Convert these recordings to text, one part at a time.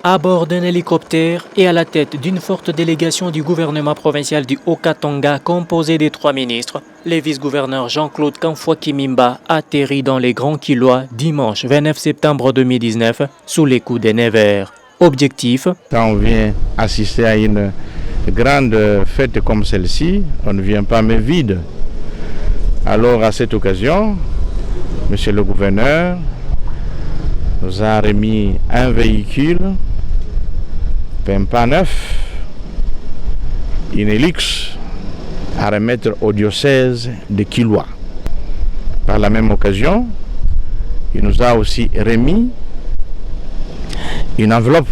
À bord d'un hélicoptère et à la tête d'une forte délégation du gouvernement provincial du Haut-Katanga composé des 3 ministres, le vice-gouverneur Jean-Claude Kamfwa Kimimba atterrit dans les Grands Kilwa dimanche 29 septembre 2019 sous les coups des Nevers. Objectif: quand on vient assister à une grande fête comme celle-ci, on ne vient pas mais vide. Alors à cette occasion, monsieur le gouverneur nous a remis un véhicule, Pempa 9, une Helix, à remettre au diocèse de Kilwa. Par la même occasion, il nous a aussi remis une enveloppe.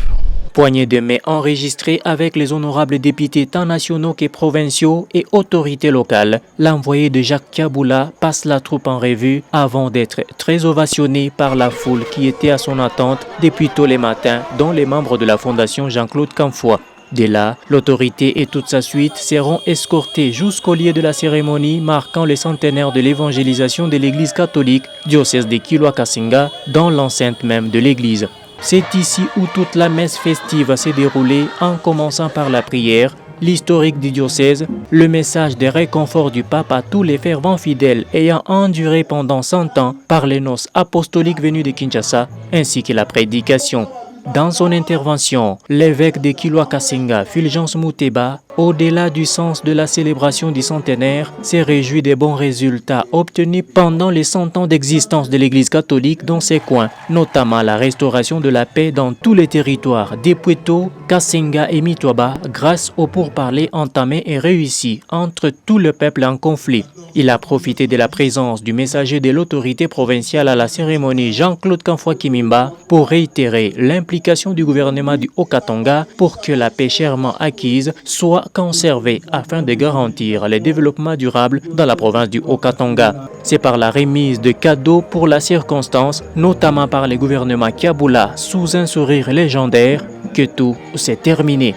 Poignée de main enregistrée avec les honorables députés tant nationaux que provinciaux et autorités locales, l'envoyé de Jacques Kaboula passe la troupe en revue avant d'être très ovationné par la foule qui était à son attente depuis tôt les matins, dont les membres de la fondation Jean-Claude Kamfwa. Dès là, l'autorité et toute sa suite seront escortés jusqu'au lieu de la cérémonie marquant le centenaire de l'évangélisation de l'église catholique, diocèse de Kilwa-Kasenga, dans l'enceinte même de l'église. C'est ici où toute la messe festive s'est déroulée en commençant par la prière, l'historique du diocèse, le message de réconfort du pape à tous les fervents fidèles ayant enduré pendant 100 ans par les noces apostoliques venues de Kinshasa, ainsi que la prédication. Dans son intervention, l'évêque de Kilwa-Kasenga, Fulgence Mouteba, au-delà du sens de la célébration du centenaire, s'est réjoui des bons résultats obtenus pendant les 100 ans d'existence de l'Église catholique dans ces coins, notamment la restauration de la paix dans tous les territoires d'Epweto, Kasenga et Mitwaba grâce aux pourparlers entamés et réussis entre tout le peuple en conflit. Il a profité de la présence du messager de l'autorité provinciale à la cérémonie Jean-Claude Kamfwa Kimimba pour réitérer l'implication du gouvernement du Haut-Katanga pour que la paix chèrement acquise soit conservée afin de garantir le développement durable dans la province du Haut-Katanga. C'est par la remise de cadeaux pour la circonstance, notamment par le gouvernement Kaboula sous un sourire légendaire, que tout s'est terminé.